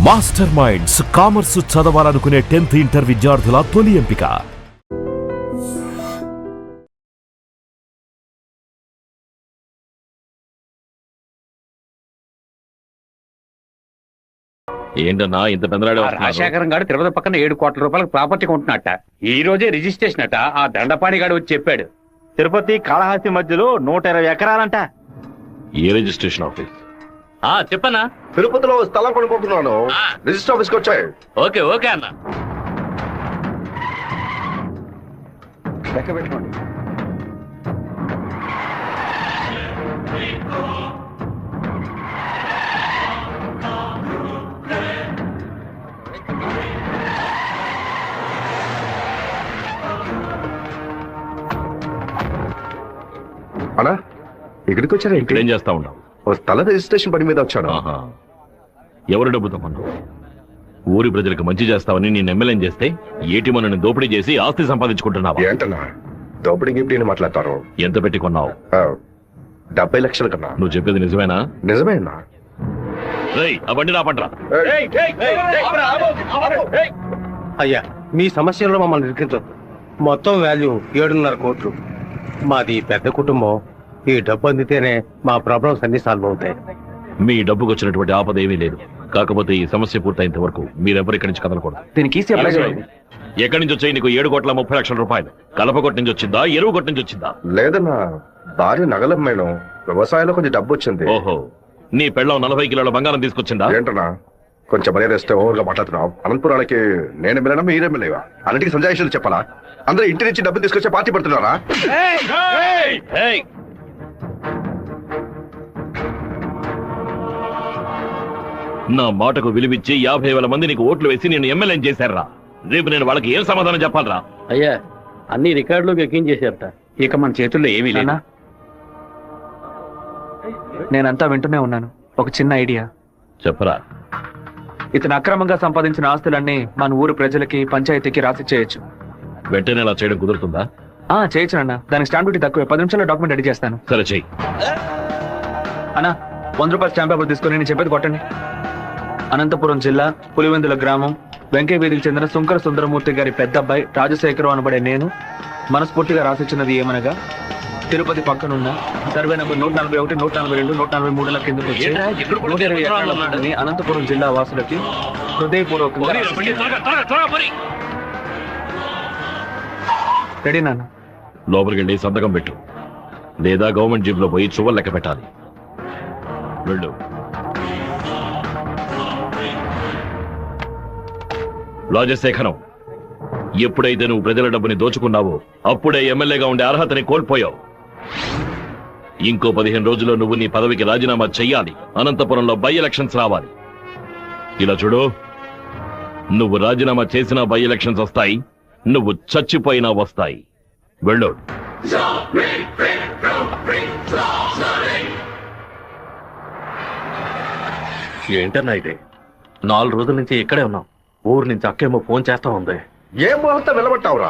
Master minds commerce చదవాలనుకునే 10th inter విద్యార్థుల తొలి ఎంపిక. ఏంటన్నా ఇంత పెందలాడే రాజశేఖరం గారు తిరుపతి పక్కన 7 కోట్ల రూపాయలకు ప్రాపర్టీ కొంటున్నట్ట. ఈ రోజే రిజిస్ట్రేషన్ అట. ఆ దండపాణి గారు వచ్చి చెప్పాడు. తిరుపతి కాళహస్తి మధ్యలో 120 ఎకరాలంట. ఏ రిజిస్ట్రేషన్ ఆఫీస్? చెప్పనా? తిరుపతిలో స్థలం కొనుక్కుంటున్నాను. రిజిస్టర్ ఆఫీస్కి వచ్చాయి. ఓకే ఓకే అన్న. లెక్క పెట్టుకోండి. అన్నా ఇక్కడికి వచ్చారా? ఇక్కడ ఏం చేస్తా ఉన్నావు? ఓ స్థల రిజిస్ట్రేషన్ పని మీద వచ్చాను. ఎవరు డబ్బుతో కొన్నావు? ఊరి ప్రజలకు మంచి చేస్తావని నేను ఎమ్మెల్యేని చేస్తే ఏటి మనని దోపిడీ చేసి ఆస్తి సంపాదించుకుంటున్నావా? ఏంటన్నా దోపిడీ గిఫ్ట్ మాట్లాడతారు? ఎంత పెట్టి కొన్నావు? 70 లక్షల కన్నా. నువ్వు చెప్పేది నిజమేనా? నిజమేనా? ఆ బండి రాపండ్రా. అయ్యా, మీ సమస్యల్లో మమ్మల్ని ఇరికించొద్దు. మొత్తం వాల్యూ 7.5 కోట్లు. మాది పెద్ద కుటుంబం. ఈ డబ్బు అందితేనే మా ప్రాబ్లమ్స్ అన్ని సాల్వ్ అవుతాయి. మీ డబ్బుకు వచ్చినటువంటి ఆపద ఏమీ లేదు. కాకపోతే ఈ సమస్య పూర్తయినంత వరకు మీరెవరు ఇక్కడి నుంచి కదలకూడదు. ఎక్కడి నుంచి వచ్చాయి నీకు 7,30,00,000 రూపాయలు? కలపకొట్టి నుంచి వచ్చిందా, ఎరువు కొట్టి నుంచి వచ్చిందా? లేదన్నా, భార్య నగలమ్మేను. వ్యవసాయంలో కొంచెం డబ్బు వచ్చింది. ఓహో, నీ పెళ్ళం 40 కిలోల బంగారం తీసుకొచ్చిందా? ఏంటన్నా కొంచెం మర్యాద ఇస్తే ఓవర్గా మాట్లాడుతున్నావు. అనంతపురానికి నేను వెళ్ళినా మీరే వెళ్ళేవా? అన్నిటికీ సంజాయిషాలు చెప్పాలా? అందరూ ఇంటి నుంచి డబ్బు తీసుకొచ్చే పార్టీ పడుతున్నారా? నా మాటకు విలువిచ్చి 50,000 మంది నీకు ఓట్లు వేసి నేను ఎమ్మెల్యేని చేశారా? రేపు నేను వాళ్ళకి ఏం సమాధానం చెప్పాలరా? అయ్యా, అన్ని రికార్డులోకి ఎక్కించేశారట. ఇక మన చేతుల్లో ఏమీ లేదు. నేనంతా వింటూనే ఉన్నాను. ఒక చిన్న ఐడియా చెప్పరా. ఇతను అక్రమంగా సంపాదించిన ఆస్తులన్నీ మన ఊరు ప్రజలకి, పంచాయతీకి రాసి చేయొచ్చు. వెంటనే అలా చేయడం కుదురుతుందా? చేయొచ్చు అన్న. దానికి స్టాంప్ డ్యూటీ తక్కువే. 10 నిమిషాల్లో డాక్యుమెంట్ రెడీ చేస్తాను. సరే చెయ్యి. అన్నా, 100 రూపాయల స్టాంప్ పేపర్ తీసుకొని నేను చెప్పేది కొట్టండి. అనంతపురం జిల్లా పులివెందుల గ్రామం వెంకయ్య వీధికి చెందిన సుంకర సుందరమూర్తి గారి పెద్ద అబ్బాయి రాజశేఖరం అనబడే నేను మనస్ఫూర్తిగా రాసిచ్చినది ఏమనగా, తిరుపతి పక్కనున్న సర్వే నంబర్ 141, 142, 143 కిందకు వచ్చి 120 ఎకరాల భూమిని అనంతపురం జిల్లా వాసులకి హృదయపూర్వకంగా రెడీ నాన్న. లోపలికి వెళ్ళి సంతకం పెట్టు, లేదా గవర్నమెంట్ జీప్ లో పోయి చువ్వలు లెక్క పెట్టాలి. వెళ్ళు. రాజశేఖరం, ఎప్పుడైతే నువ్వు ప్రజల డబ్బుని దోచుకున్నావో అప్పుడే ఎమ్మెల్యేగా ఉండే అర్హతని కోల్పోయావు. ఇంకో 15 రోజుల్లో నువ్వు నీ పదవికి రాజీనామా చెయ్యాలి. అనంతపురంలో బై ఎలక్షన్స్ రావాలి. ఇలా చూడు, నువ్వు రాజీనామా చేసినా బై ఎలక్షన్స్ వస్తాయి, నువ్వు చచ్చిపోయినా వస్తాయి. వెళ్ళు. ఏంటన్నా ఇది? 4 రోజుల నుంచి ఇక్కడే ఉన్నాం. ఊరు నుంచి అక్కేమో ఫోన్ చేస్తా ఉంది. ఏ ముహూర్తం నిలబట్టావురా?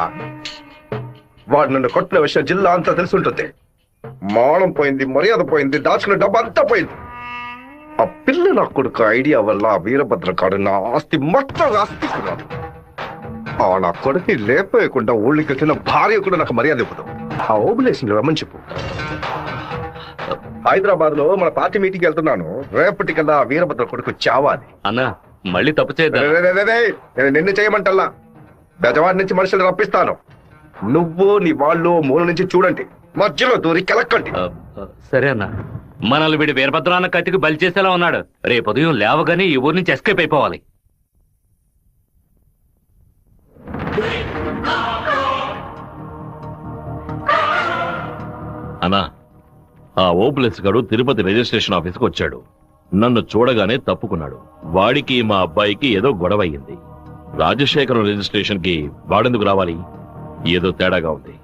వాడు నన్ను కొట్టిన విషయం జిల్లా అంతా తెలుసుంటుంది. మానం పోయింది, మర్యాద పోయింది, దాచుకున్న డబ్బు అంతా పోయింది. ఆ పిల్ల నా కొడుకు ఐడియా వల్ల వీరభద్ర కాడు నా ఆస్తి మొత్తం ఆస్తికున్నాడు. ఆ నా కొడుకుని లేపేయకుండా ఊళ్ళకి వచ్చిన భార్య కూడా నాకు మర్యాద ఇవ్వదు. ఆ ఓబులేషన్ రమ్మని చెప్పు. హైదరాబాద్ లో మన పార్టీ మీటింగ్ వెళ్తున్నాను. రేపటికల్లా వీరభద్ర కొడుకు చావాలి. అన్నా, మళ్ళీ తప్పు చేద్దాం. నేను నిన్ను చేయమంటల్లా. బెజవాడి నుంచి మనుషులు రప్పిస్తాను. నువ్వు నీ వాళ్ళు మూల నుంచి చూడండి, మధ్యలో దూరి కెలక్కండి. సరే అన్న. మనల్ని వీడి వీరభద్రాన్న కత్తికి బలి చేసేలా ఉన్నాడు. రేపు ఉదయం లేవగానే ఈ ఊరి నుంచి ఎస్కేప్ అయిపోవాలి. అన్నా, ఆ ఓపులెస్ గాడు తిరుపతి రిజిస్ట్రేషన్ ఆఫీస్కి వచ్చాడు. నన్ను చూడగానే తప్పుకున్నాడు. వాడికి మా అబ్బాయికి ఏదో గొడవ అయ్యింది. రాజశేఖరం రిజిస్ట్రేషన్ కి వాడెందుకు రావాలి? ఏదో తేడాగా ఉంది.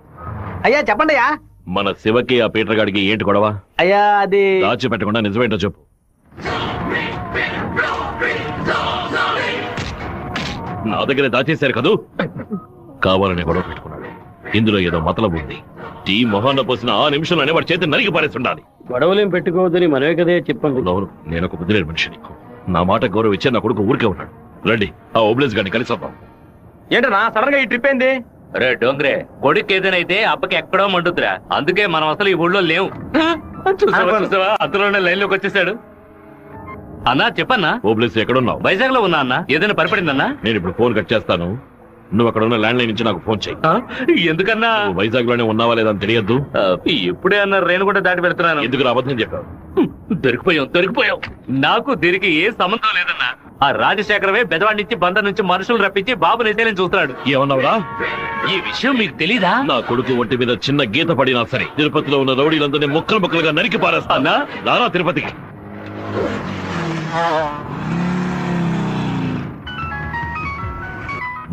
అయ్యా చెప్పండి అయ్యా. మన శివకి ఆ పీటర్ గాడికి ఏంటి గొడవ? అయ్యా అది దాచిపెట్టకుండా నిజమేంటో చెప్పు. నా దగ్గర దాచేశారు కదూ. కావాలనే గొడవ పెట్టుకున్నాడు. ఇందులో ఏదో మతలబు ఉంది. టీ మొహాన్న పోసిన ఆ నిమిషంలోనే వాడి చేతి నరికి పారేస్తుండాలి. గొడవలేం పెట్టుకోవద్దని మనమే కదే చెప్పండి. నేను ఒక బుద్ధిలేని మనిషిని. నా మాట గౌరవం ఇచ్చే నా కొడుకు ఊరికే ఉన్నాడు. రండి ఆ ఓబ్లేస్ గారిని కలిసి వద్దాం. ఏంటన్నా సడన్ గా ఈ ట్రిప్ ఏంది? రే డోంగ్రే, కొడుకు ఏదైతే అప్పకి ఎక్కడో మండుద్రా. అందుకే మనం అసలు ఈ ఊళ్ళో లేవు. చూసావా అందులోనే లైన్ లోకి వచ్చేసాడు. అన్నా చెప్పన్నా. ఓబ్లేస్ ఎక్కడున్నావు? వైజాగ్ లో ఉన్నా అన్న. ఏదైనా పరిపడిందన్నా? నేను ఇప్పుడు ఫోన్ కట్ చేస్తాను. నువ్వు అక్కడ ఉన్న ల్యాండ్ లైన్ నుంచి నాకు ఫోన్ చెయ్యి. ఎందుకన్నా? వైజాగ్ లోనే ఉన్నావా లేదా అని తెలియద్దు. ఇప్పుడే అన్నారు రేణు కూడా దాటి పెడుతున్నాను. ఎందుకు అబద్ధం చెప్పావు? దొరికిపోయాం. నాకు దీనికి ఏ సంబంధం లేదన్నా. ఆ రాజశేఖరమే బెదవాడి నుంచి బందర్ నుంచి మనుషులు రప్పించి బాబు నిజాలని చూస్తున్నాడు. ఏమన్నావురా? ఈ విషయం మీకు తెలీదా? నా కొడుకు ఒంటి మీద చిన్న గీత పడినా సరే తిరుపతిలో ఉన్న రౌడీలందరినీ ముక్కలు ముక్కలుగా నరికి పారేస్తానా? రారా తిరుపతికి.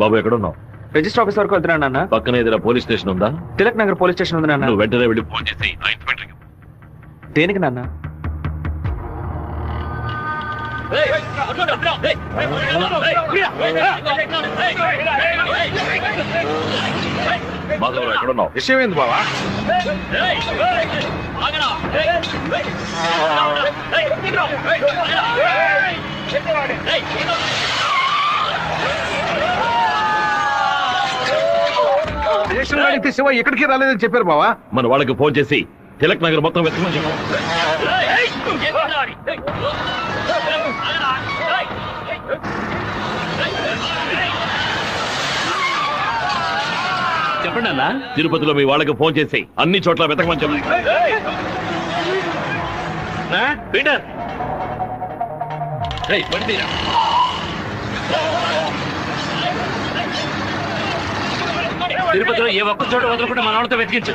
బాబు ఎక్కడున్నావు? రిజిస్టర్ ఆఫీస్ వరకు వెళ్తున్నాను నాన్న. పక్కన ఏదైనా పోలీస్ స్టేషన్ ఉందా? తిలక్ నగర్ పోలీస్ స్టేషన్ ఉంది నాన్న. నువ్వు వెంటనే వెళ్ళి ఫోన్ చేసి ఆ ఇన్స్పెక్టర్కి. దేనికి నాన్న? మాధవరావు ఎక్కడున్నావు? విషయం ఏంది బావా? స్టేషన్ అడిగితే శివ ఎక్కడికి రాలేదని చెప్పారు బావా. మన వాళ్ళకి ఫోన్ చేసి తిలక్ నగర్ మొత్తం వెతకమని చెప్పు. చెప్పండి అన్నా. తిరుపతిలో మీ వాళ్ళకి ఫోన్ చేసి అన్ని చోట్ల వెతకమని చెప్పు. పీటర్ తిరుపతిలో ఏ ఒక్క చోట వదలకుండా మన వాళ్ళతో వెతికించు.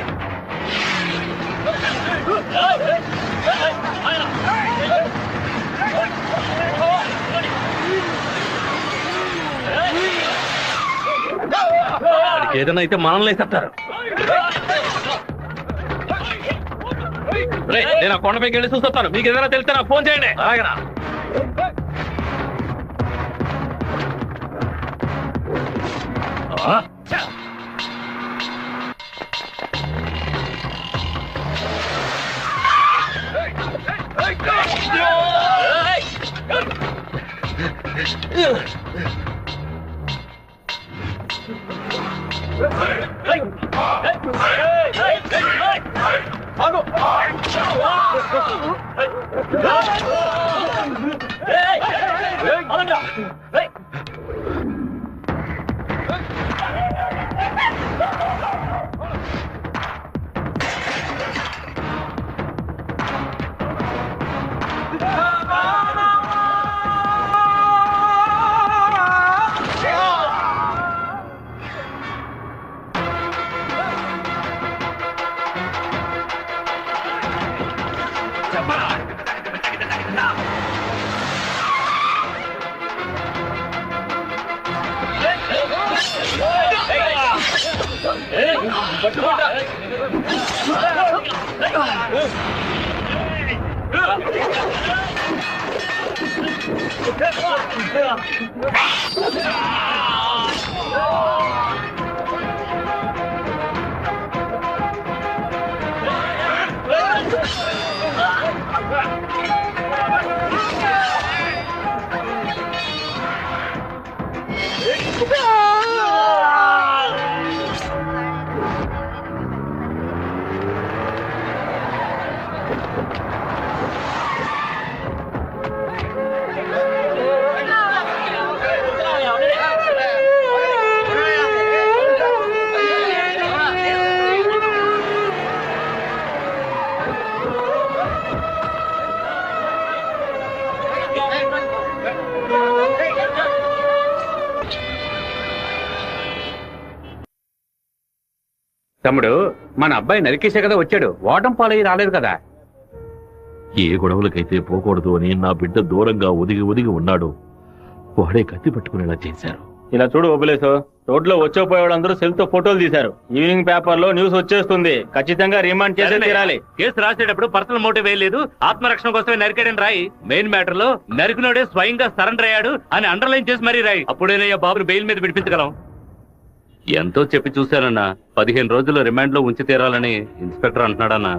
ఏదైనా అయితే మనల్ని వేసేస్తారు. నేను ఆ కొండపైకి వెళ్ళి చూస్తాను. మీకు ఏదైనా తెలిస్తే నాకు ఫోన్ చేయండి. అలాగేనా? తమ్ముడు, మన అబ్బాయి నరికేసే కదా వచ్చాడు. ఓటం పాలయ్యి రాలేదు కదా. ఏ గొడవలకైతే పోకూడదు అని నా బిడ్డ దూరంగా ఒదిగి ఒదిగి ఉన్నాడు. వాడే కత్తి పట్టుకునేలా చేశారు. ఇలా చూడు ఓబులేసు, రోడ్లో వచ్చేపోయేవాడు అందరూ సెల్ తో ఫోటోలు తీశారు. ఈవినింగ్ పేపర్ లో న్యూస్ వచ్చేస్తుంది. ఖచ్చితంగా రిమాండ్ చేసే తీరాలి. కేసు రాసేటప్పుడు పర్సనల్ మోటివ్ వేయలేదు, ఆత్మరక్షణ కోసమే నరికాడని రాయి. మెయిన్ మ్యాటర్ లో నరికినోడే స్వయంగా సరెండర్ అయ్యాడు అని అండర్లైన్ చేసి మరీ రాయి. అప్పుడేనయ్యా బాబుని బెయిల్ మీద విడిపించగలం. ఎంతో చెప్పి చూశానన్నా. 15 రోజులు రిమాండ్ లో ఉంచి తీరాలని ఇన్స్పెక్టర్ అంటున్నాడన్నా.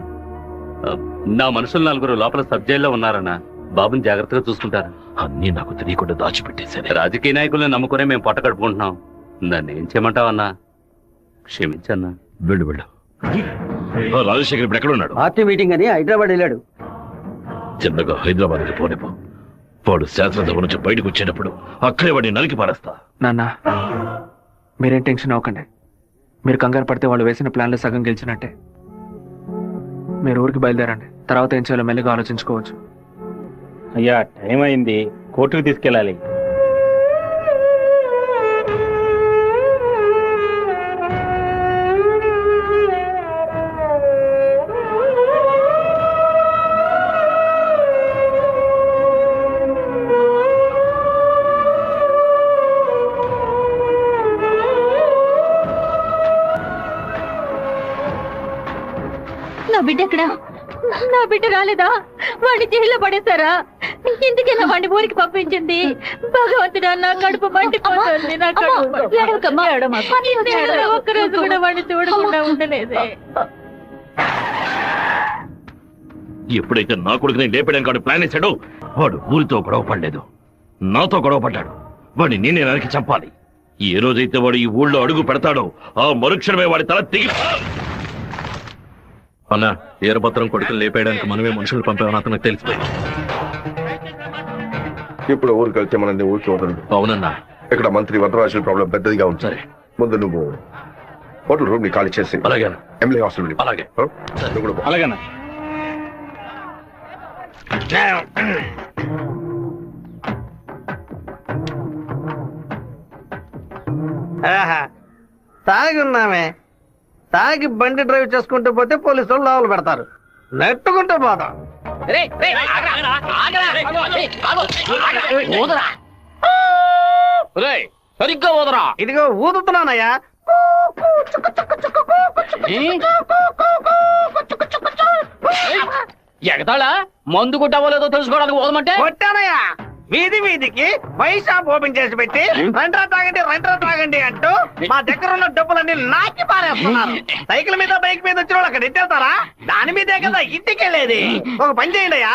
నా మనుషులు 4 లోపల సబ్ జైల్లో ఉన్నారన్నా. బాబుని జాగ్రత్తగా చూసుకుంటారు. అన్నీ నాకు తెలియకుండా దాచిపెట్టేశాను. రాజకీయ నాయకులను నమ్ముకునే మేము పొట్ట కడుపుకుంటున్నాం. నన్ను ఏం చేయమంటావన్నా? క్షమించన్నా. వెళ్ళు వెళ్ళు. రాజశేఖర్ ఇప్పుడు ఎక్కడ ఉన్నాడు? పార్టీ మీటింగ్ అని హైదరాబాద్ వెళ్ళాడు. చిన్నగా హైదరాబాద్కి పోనిపో. వాడు శాసనసభ నుంచి బయటకు వచ్చేటప్పుడు అక్కడే వాడిని నరికి పారేస్తా. నాన్న మీరేం టెన్షన్ అవ్వకండి. మీరు కంగారు పడితే వాళ్ళు వేసిన ప్లాన్లో సగం గెలిచినట్టే. మీరు ఊరికి బయలుదేరండి. తర్వాత ఏం చేయాలో మెల్లిగా ఆలోచించుకోవచ్చు. అయ్యా టైం అయింది, కోర్టుకు తీసుకెళ్ళాలి. నా బిడ్డ ఎక్కడా? నా బిడ్డ రాలేదా? వాడిని జైల్లో పడేశారా? ఇందుకేనా వాడిని ఊరికి పంపించింది? భగవంతుడా, నా కడుపు మండిపోతుంది. నా ఒక్కరోజు కూడా వాడిని చూడకుండా ఉండలేదే. ఎప్పుడైతే నా కొడుకుని లేపడానికి వాడు ప్లాన్ వేశాడో వాడు ఊరితో గొడవ పడలేదు, నాతో గొడవ పడ్డాడు. వాడిని నేనే నరికి చంపాలి. ఏ రోజైతే వాడు ఈ ఊళ్ళో అడుగు పెడతాడో ఆ మరుక్షణమే వాడి తల తెగి. అన్న ఏరభద్రం కొడుకులు లేపేయడానికి మనమే మనుషులు పంపామని అతనికి తెలిసిపోయింది. ఇప్పుడు ఊరికి వెళ్తే మనది ఊరికి వదలడు. అవునన్నా. ఇక్కడ మంత్రి వరదరాజుల ప్రాబ్లం పెద్దదిగా ఉంది. సరే, ముందు నువ్వు హోటల్ రూమ్ ని ఖాళీ చేసి అలాగే ఎమ్మెల్యే హాస్టల్ అలాగే. నువ్వు కూడా పో. అలాగేనా? తాగి ఉన్నామే, తాగి బండి డ్రైవ్ చేసుకుంటూ పోతే పోలీసు వాళ్ళు లోపల పెడతారు. నెట్టుకుంటూ పోదాం. సరిగ్గా ఊదరా. ఇదిగో ఊదుతున్నానయ్యా. ఎగతాళా? మందు కొట్టవలేదో తెలుసుకోవడానికి ఊదమంటే కొట్టానయ్యా. వీధి వీధికి వైన్ షాప్ ఓపెన్ చేసి పెట్టి రండ్రా తాగండి అంటూ మా దగ్గర ఉన్న డబ్బులన్నీ నాకి పారేస్తున్నారు. సైకిల్ మీద బైక్ మీద వచ్చిన వాళ్ళు అక్కడ ఎత్తేస్తారా? దాని మీదే కదా ఇంటికి వెళ్ళేది. ఒక పని చేయండి అయ్యా,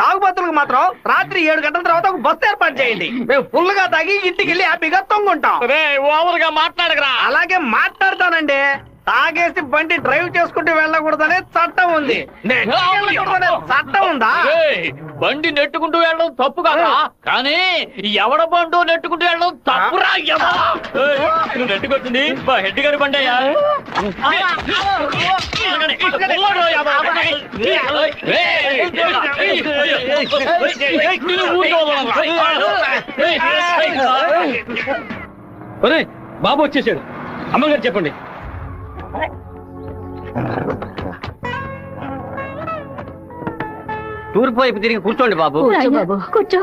తాగుబోతులకు మాత్రం రాత్రి 7 గంటల తర్వాత ఒక బస్సు ఏర్పాటు చేయండి. మేము ఫుల్ గా తాగి ఇంటికి వెళ్ళి హ్యాపీగా తొంగుంటాం. ఓవర్గా మాట్లాడగరా. అలాగే మాట్లాడతానండి. తాగేసి బండి డ్రైవ్ చేసుకుంటూ వెళ్ళకూడదనే చట్టం ఉంది. చట్టం ఉందా? బండి నెట్టుకుంటూ వెళ్ళడం తప్పు కదా, కానీ ఎవడ బండు నెట్టుకుంటూ వెళ్ళడం తప్పురా. నువ్వు నెట్టుకొచ్చింది మా హెడ్ గారి బండి అయ్యా. బాబు వచ్చేసాడు. అమ్మగారు చెప్పండి. తూర్పు వైపు తిరిగి కూర్చోండి బాబు. బాబు కూర్చో.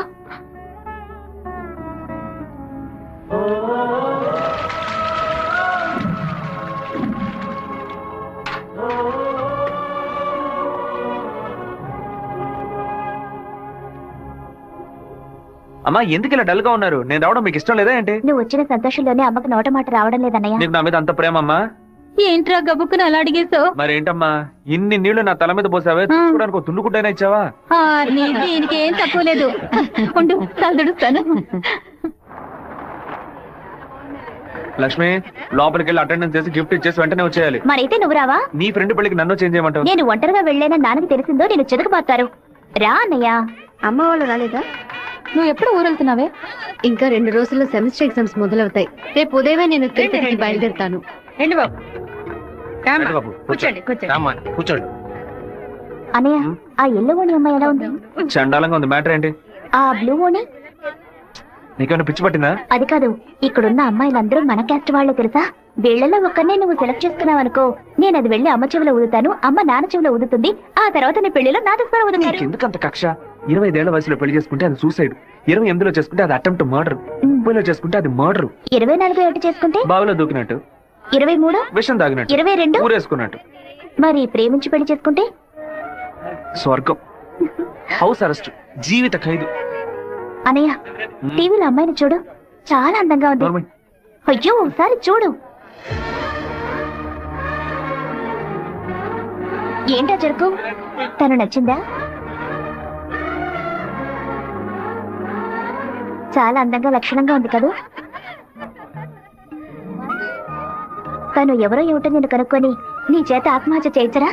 అమ్మా ఎందుకు ఇలా డల్ గా ఉన్నారు? నేను రావడం మీకు ఇష్టం లేదా ఏంటి? నువ్వు వచ్చిన సంతోషంలోనే అమ్మకు నోట మాట రావడం లేదన్నయ్య. నీకు నా మీద అంత ప్రేమమ్మా? ఏంట్రా గబుక్కుని అలా అడిగేసావు? మరేంటమ్మా ఇన్ని నీళ్లు నా తల మీద పోసావే, చూడడానికి ఒక తుల్లుకుంటైనా ఇచ్చావా? దీనికి ఏం తక్కువ లేదు. ఉండు, తలదుడుస్తాను. లక్ష్మి లోపలికి వెళ్ళి అటెండెన్స్ చేసి గిఫ్ట్ ఇచ్చేసి వెంటనే వచ్చేయాలి. మరైతే నువ్వు రావా? నీ ఫ్రెండ్ పెళ్లికి నన్ను చేంజ్ చేయమంటావు? నేను ఒంటరిగా వెళ్ళానని నాన్నకి తెలిసిందో నేను చెదకబాతారు. రా అన్నయ్య. అమ్మ వాళ్ళు రాలేదా? నువ్వు ఎప్పుడు ఊరెళ్తున్నావే? ఇంకా 2 రోజుల్లో సెమిస్టర్ ఎగ్జామ్స్ మొదలవుతాయి. రేపు ఉదయమే నేను తిరుపతికి బయలుదేరుతాను. రండి బాబు. కూర్చోండి. కూర్చోండి. అన్నయ్య, ఆ ఎల్లో ఓణి అమ్మాయి ఎలా ఉంది? చండాలంగా ఉంది. మ్యాటర్ ఏంటి? ఆ బ్లూ ఓణి నీకేమైనా పిచ్చి పట్టిందా? అది కాదు, ఇక్కడున్న అమ్మాయిలందరూ మన క్యాస్ట్ వాళ్లే తెలుసా? వీళ్లలో ఒక్కనే నువ్వు సెలెక్ట్ చేసుకున్నావు అనుకో, నేను అది వెళ్లి అమ్మ చెవిలో ఊదుతాను, అమ్మ నాన్న చెవిలో ఊదుతుంది, ఆ తర్వాత నీ పెళ్లిలో నా దగ్గర ఊదుతారు. ఎందుకంత కక్ష? 25 ఏళ్ల వయసులో పెళ్లి చేసుకుంటే అది సూసైడ్, 28లో చేసుకుంటే అది అటెంప్ట్ మర్డర్, 30లో చేసుకుంటే అది మర్డర్, 24 ఏట చేసుకుంటే బావిలో దూకినట్టు, 23 విషం తాగినట్టు, 22 ఊరేసుకున్నట్టు. మరి ప్రేమించి పెళ్లి చేసుకుంటే స్వర్గం, హౌస్ అరెస్ట్, జీవిత ఖైదు. అనయ్య, టీవీలో అమ్మాయిని చూడు, చాలా అందంగా ఉంది. అయ్యో ఒకసారి చూడు. ఏంటా జరుకు? తను నచ్చిందా? చాలా అందంగా లక్షణంగా ఉంది కదూ. తను ఎవరో ఏమిటో నేను కనుక్కొని నీ చేత ఆత్మహత్య చేయించరా?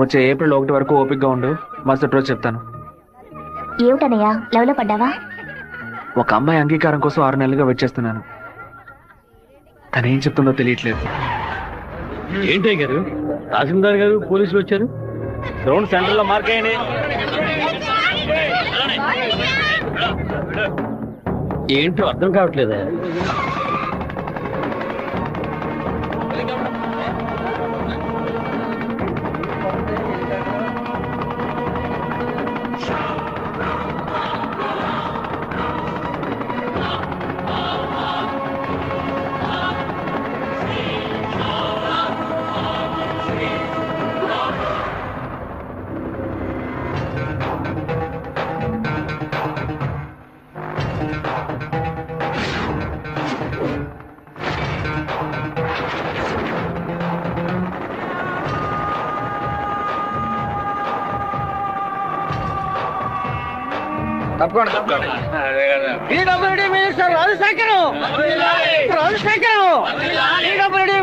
వచ్చే ఏప్రిల్ 1 వరకు ఓపికగా ఉండు, మరుసటి రోజు చెప్తాను. ఏమిటనయ్యా, లవ్లో పడ్డావా? ఒక అమ్మాయి అంగీకారం కోసం 6 నెలలుగా వెయిట్ చేస్తున్నాను. తనేం చెప్తుందో తెలియట్లేదు. ఏంటి గారు, తహసీల్దార్ గారు పోలీసులు వచ్చారు. గ్రౌండ్ సెంటర్ లో మార్క్ అయ్యండి. ఏంటో అర్థం కావట్లేదా? Minister Rajashekaram,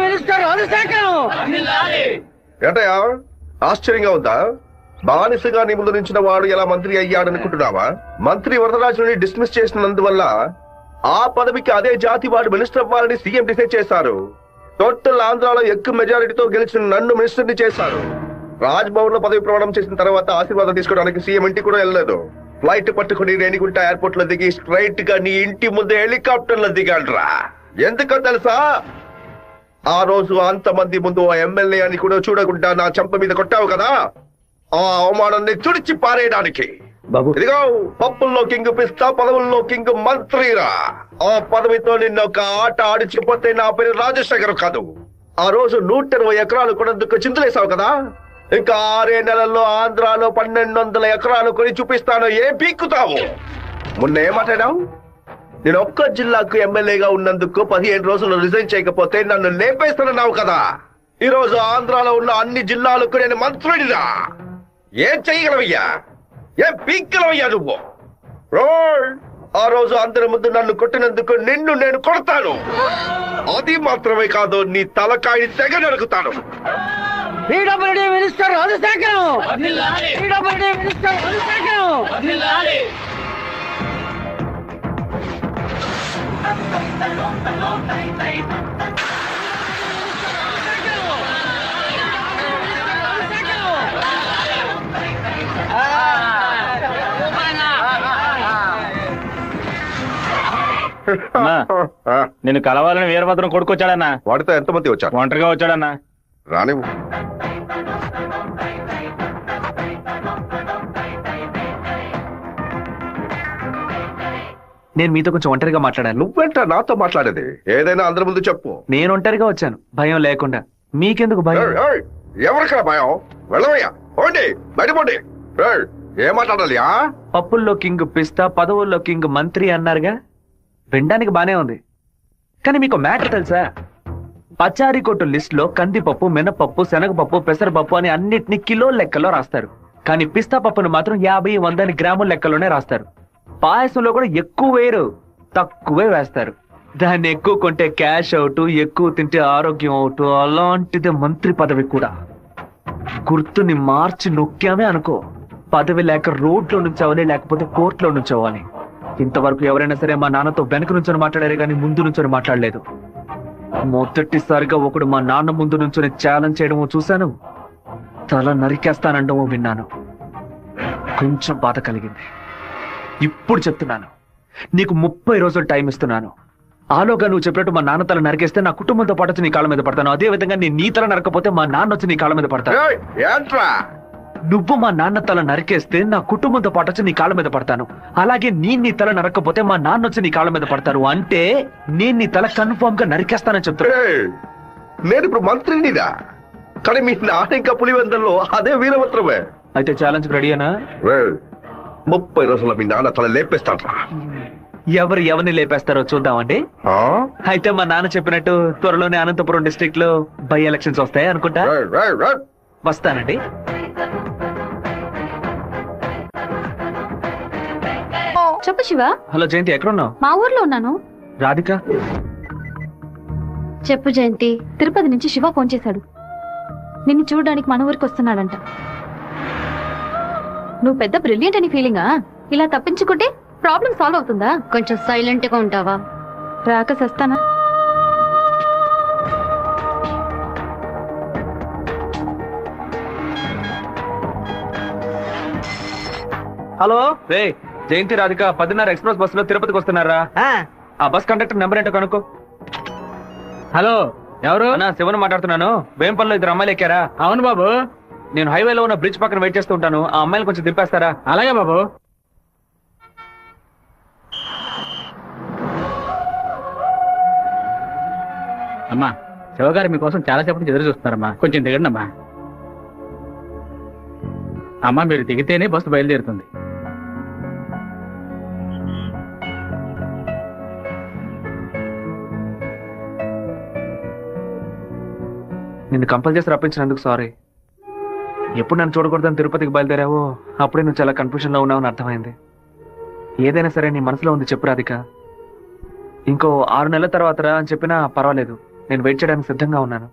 minister Rajashekaram. ఏంటయ్యా ఆశ్చర్యంగా ఉందా? బానిసగా నీ ముందు నించిన వాడు ఎలా మంత్రి అయ్యాడనుకుంటున్నావా? మంత్రి వరదరాజుని డిస్మిస్ చేసినందువల్ల ఆ పదవికి అదే జాతి వాడు మినిస్టర్ అవ్వాలని సీఎం డిసైడ్ చేశారు. టోటల్ ఆంధ్రాలో ఎక్కువ మెజారిటీతో గెలిచిన నన్ను మినిస్టర్ని చేశారు. రాజ్భవన్ లో పదవి ప్రమాణం చేసిన తర్వాత ఆశీర్వాదం తీసుకోవడానికి సీఎం ఇంటికి కూడా వెళ్ళలేదు. ఫ్లైట్ పట్టుకుని రేణిగుంట ఎయిర్పోర్ట్ లో దిగి స్ట్రైట్ గా నీ ఇంటి ముందే హెలికాప్టర్ లో దిగాడ్రా. ఎందుకో తెలుసా? ఆ రోజు అంతమంది ముందు ఆ ఎమ్మెల్యే అని కూడా చూడకుండా నా చెంప మీద కొట్టావు కదా, ఆ అవమానాన్ని తుడిచి పారేయడానికి. ఇదిగో పప్పుల్లో కింగ్ పిస్తా, పదవుల్లో కింగ్ మంత్రిరా. ఆ పదవితో నిన్న ఒక ఆట ఆడిచిపోతే నా పేరు రాజశేఖర్ కాదు. ఆ రోజు 120 ఎకరాలు కొనేందుకు చింతలేసావు కదా, ఇంకా 6 నెలల్లో ఆంధ్రాలో 1200 ఎకరాలు కొని చూపిస్తాను. ఏం పీక్కుతావు? మొన్న ఏమాటాడావు? నేను ఒక్క జిల్లాకు ఎమ్మెల్యేగా ఉన్నందుకు 15 రోజులు రిజైన్ చేయకపోతే నన్ను లేపేస్తానన్నావు కదా. ఈ రోజు ఆంధ్రాలో ఉన్న అన్ని జిల్లాలకు నేను మంత్రుడినా. ఏం చెయ్యగలవయ్యా? ఏం పీక్కలవయ్యా నువ్వు? ఆ రోజు అందరి ముందు నన్ను కొట్టినందుకు నిన్ను నేను కొడతాను. అది మాత్రమే కాదు, నీ తలకాయని తెగ నరుకుతాను. Minister Rajashekaram, minister Rajashekaram. నేను కలవాలని వీరభద్రం కొడుకొచ్చాడన్నా. వాడితో ఎంతమంది వచ్చారు? ఒంటరిగా వచ్చాడన్నా. రానివ్వు. నేను మీతో కొంచెం ఒంటరిగా మాట్లాడాను. నువ్వేంట నాతో మాట్లాడేది? ఏదైనా అందరి ముందు చెప్పు. నేను ఒంటరిగా వచ్చాను, భయం లేకుండా. మీకెందుకు భయం? ఎవరికరా భయం? వెళ్ళవయ్యా, పోండి, బయటపోండి. ఏం మాట్లాడాలి? పప్పుల్లో కింగ్ పిస్తా, పదవుల్లో కింగ్ మంత్రి అన్నారుగా. వినడానికి బానే ఉంది, కానీ మీకు మ్యాటర్ తెలుసా? పచారీ కొట్టు లిస్ట్ లో కందిపప్పు, మినపప్పు, శనగపప్పు, పెసరపప్పు అని అన్నిటిని కిలో లెక్కలో రాస్తారు. కానీ పిస్తా పప్పును మాత్రం 50, 100 గ్రాముల లెక్కలోనే రాస్తారు. పాయసంలో కూడా ఎక్కువ వేరు, తక్కువే వేస్తారు. దాన్ని ఎక్కువ కొంటే క్యాష్ అవుట్, ఎక్కువ తింటే ఆరోగ్యం అవుట్. అలాంటిదే మంత్రి పదవి కూడా. గుర్తుని మార్చి నొక్కామే అనుకో, పదవి లేక రోడ్లో నుంచోవాలి, లేకపోతే కోర్టులో నుంచోవాలి. ఇంతవరకు ఎవరైనా సరే మా నాన్నతో వెనక నుంచొని మాట్లాడారు కానీ ముందు నుంచొని మాట్లాడలేదు. మొదటిసారిగా ఒకడు మా నాన్న ముందు నుంచొని ఛాలెంజ్ చేయడమో చూశాను, తల నరికేస్తానండమో విన్నాను. కొంచెం బాధ కలిగింది. ఇప్పుడు చెప్తున్నాను, నీకు 30 రోజులు టైం ఇస్తున్నాను. ఆలోగా నువ్వు చెప్పినట్టు మా నాన్న తల నరికేస్తే నా కుటుంబంతో పాటు వచ్చి నీ కాళ్ళ మీద పడతాను. అదే విధంగా నీ తల నరకపోతే మా నాన్న వచ్చి నీ కాళ్ళ మీద పడతాను. నువ్వు మా నాన్న తల నరికేస్తే నా కుటుంబంతో పాటు వచ్చి నీ కాళ్ళ మీద పడతాను. అలాగే నీ తల నరకపోతే మా నాన్న వచ్చి నీ కాళ్ళ మీద పడతారు. అంటే నేను నీ తల కన్ఫర్మ్ గా నరికేస్తానని చెప్తాను. నేను ఇప్పుడు మంత్రినిదా, కానీ మీ నాన్న ఇంకా పులివెందుల్లో అదే వీరభద్రమే. అయితే ఛాలెంజ్ రెడీనా? 30 రోజుల్లో మీ నాన్న తల లేపేస్తాను. ఎవరిని లేపేస్తారో చూద్దామండి. అయితే మా నాన్న చెప్పినట్టు త్వరలోనే అనంతపురం డిస్ట్రిక్ట్ లో బై ఎలక్షన్స్ వస్తాయి అనుకుంటా. వస్తానండి. చెప్పు శివ. హలో జయంతి, ఎక్కడున్నావు? మా ఊర్లో ఉన్నాను. రాధిక? చెప్పు జయంతి. తిరుపతి నుంచి శివ ఫోన్ చేశాడు. నిన్ను చూడడానికి మన ఊరికి వస్తున్నాడంట. నువ్వు పెద్ద బ్రిలియంట్ అని ఫీలింగా? ఇలా తప్పించుకుంటే ప్రాబ్లం సాల్వ్ అవుతుందా? కొంచెం సైలెంట్ గా ఉంటావా? రాక సస్తానా? హలో రే, జయంతి రాధిక 10:30 ఎక్స్ప్రెస్ బస్ లో తిరుపతికి వస్తున్నారా? ఆ బస్ కండక్టర్ నెంబర్ ఏంటో కనుక్కో. హలో, ఎవరు? అన్నా, శివన్ మాట్లాడుతున్నాను. వేంపల్లిలో 2 అమ్మాయిలు ఎక్కారా? అవును బాబు. నేను హైవేలో ఉన్న బ్రిడ్జ్ పక్కన వెయిట్ చేస్తూ ఉంటాను. ఆ అమ్మాయిలు కొంచెం దింపేస్తారా? అలాగే బాబు. అమ్మా, శివగారు మీకోసం చాలాసేపు నుంచి ఎదురు చూస్తున్నారమ్మా. కొంచెం దిగండి అమ్మా. అమ్మా, మీరు దిగితేనే బస్సు బయలుదేరుతుంది. నిన్ను కంపల్ చేసి రప్పించినందుకు సారీ. ఎప్పుడు నన్ను చూడకూడదని తిరుపతికి బయలుదేరావో అప్పుడే నువ్వు చాలా కన్ఫ్యూజన్ లో ఉన్నావని అర్థమైంది. ఏదైనా సరే నీ మనసులో ఉంది చెప్పు రాధిక. ఇంకో 6 నెలల తర్వాత రా అని చెప్పినా పర్వాలేదు, నేను వెయిట్ చేయడానికి సిద్ధంగా ఉన్నాను.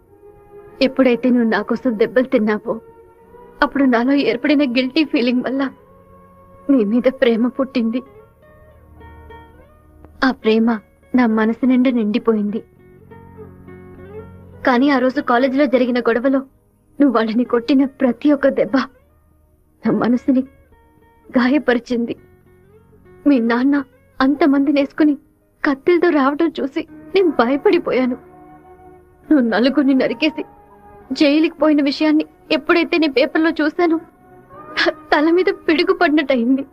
ఎప్పుడైతే నువ్వు నా కోసం దెబ్బలు తిన్నావో అప్పుడు నాలో ఏర్పడిన గిల్టీ ఫీలింగ్ వల్ల నీ మీద ప్రేమ పుట్టింది. ఆ ప్రేమ నా మనసు నిండా నిండిపోయింది. కానీ ఆ రోజు కాలేజీలో జరిగిన గొడవలో నువ్వు వాళ్ళని కొట్టిన ప్రతి ఒక్క దెబ్బ నా మనసుని గాయపరిచింది. మీ నాన్న అంతమందిని వేసుకుని కత్తిలతో రావడం చూసి నేను భయపడిపోయాను. నువ్వు నలుగురిని నరికేసి జైలుకి పోయిన విషయాన్ని ఎప్పుడైతే నేను పేపర్లో చూశానో నా తల మీద పిడుగు పడినట్టయింది.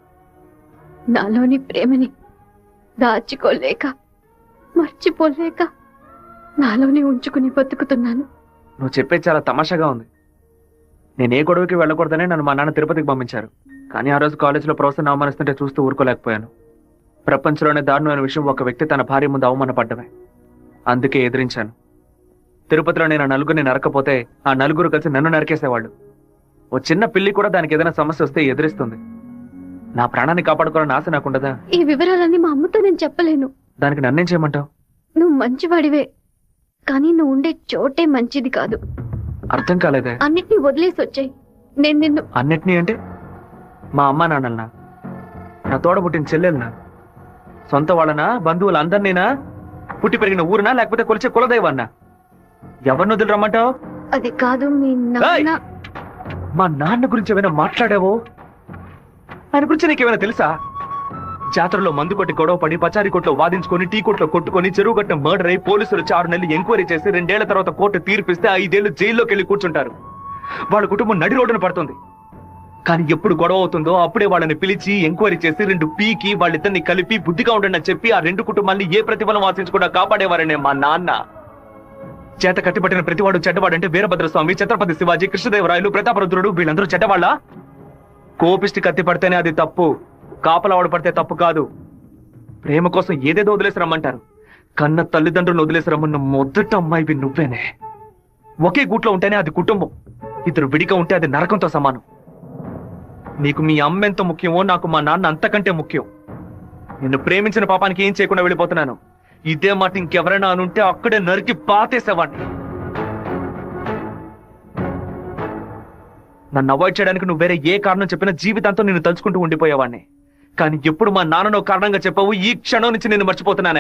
నాలోని ప్రేమని దాచుకోలేక మర్చిపోలేక నాలోనే ఉంచుకుని బతుకుతున్నాను. నువ్వు చెప్పేది చాలా తమాషాగా ఉంది. నేను ఏ గొడవకి వెళ్ళకూడదనే నన్ను మా నాన్న తిరుపతికి పంపించారు. కానీ ఆ రోజు కాలేజీలో ప్రొఫెసర్ని అవమానిస్తుంటే చూస్తూ ఊరుకోలేకపోయాను. ప్రపంచంలోనే దారుణమైన విషయం ఒక వ్యక్తి తన భార్య ముందు అవమానపడ్డమే. అందుకే ఎదిరించాను. తిరుపతిలో నేను ఆ నలుగురిని నరకపోతే ఆ నలుగురు కలిసి నన్ను నరికేసేవాళ్ళు. ఓ చిన్న పిల్లి కూడా దానికి ఏదైనా సమస్య వస్తే ఎదిరిస్తుంది. నా ప్రాణాన్ని కాపాడుకోవాలని ఆశ నాకుండదా? ఈ వివరాలన్నీ మా అమ్మతో నేను చెప్పలేను. దానికి నన్నేం చేయమంటావు? నువ్వు మంచివాడివే, కానీ నువ్వు ఉండే చోటే మంచిది కాదు. అర్థం కాలేదే. అన్నిటినీ వదిలేసి వచ్చాయి. నేను నిన్ను అన్నిటినీ అంటే మా అమ్మా నాన్నలనా, నా తోడబుట్టిన చెల్లెలనా, సొంత వాళ్ళనా, బంధువులందరినీనా, పుట్టి పెరిగిన ఊరునా, లేకపోతే కొలిచే కులదైవన్నా? ఎవరిని వదిలి రమ్మంటావు? అది కాదు మీ నాన్న. మా నాన్న గురించి ఏమైనా మాట్లాడావో? ఆయన గురించి నీకేమైనా తెలుసా? జాతరలో మందు కొట్టి గొడవ పడి పచారీ కొట్లో వాదించుకొని టీ కొట్లో కొట్టుకొని చెరువు గట్ట మర్డర్ అయి పోలీసులు 6 నెలలు ఎంక్వైరీ చేసి 2 ఏళ్ల తర్వాత కోర్టు తీర్పిస్తే 5 ఏళ్లు జైల్లోకి వెళ్ళి కూర్చుంటారు. వాళ్ళ కుటుంబం నడి రోడ్డున పడుతుంది. కానీ ఎప్పుడు గొడవ అవుతుందో అప్పుడే వాళ్ళని పిలిచి ఎంక్వైరీ చేసి 2 పీకి వాళ్ళిద్దరిని కలిపి బుద్ధిగా ఉండండి అని చెప్పి ఆ 2 కుటుంబాన్ని ఏ ప్రతిఫలం ఆశించకుండా కాపాడేవారనే మా నాన్న. చేత కట్టిపట్టిన ప్రతివాడు చెడ్డవాడంటే వీరభద్రస్వామి, ఛత్రపతి శివాజీ, కృష్ణదేవరాయలు, ప్రతాపరుద్రుడు వీళ్ళందరూ చెడ్డవాళ్ళ? కోపిష్టి కత్తి పడితేనే అది తప్పు, కాపలావాడు పడితే తప్పు కాదు. ప్రేమ కోసం ఏదేదో వదిలేసి రమ్మంటారు. కన్న తల్లిదండ్రులను వదిలేసి రమ్మన్న మొదట అమ్మాయివి నువ్వేనే. ఒకే గూట్లో ఉంటేనే అది కుటుంబం, 2 విడిగా ఉంటే అది నరకంతో సమానం. నీకు మీ అమ్మ ఎంత ముఖ్యమో నాకు మా నాన్న అంతకంటే ముఖ్యం. నిన్ను ప్రేమించిన పాపానికి ఏం చేయకుండా వెళ్ళిపోతున్నాను. ఇదే మాట ఇంకెవరైనా అనుంటే అక్కడే నరికి పాతేసేవాడిని. నన్ను అవాయిడ్ చేయడానికి నువ్వు వేరే ఏ కారణం చెప్పినా జీవితాంతం నిన్ను తలుచుకుంటూ ఉండిపోయేవాడిని. కానీ ఎప్పుడు మా నాన్ననో కారణంగా చెప్పావు, ఈ క్షణం నుంచి నేను మర్చిపోతున్నానే.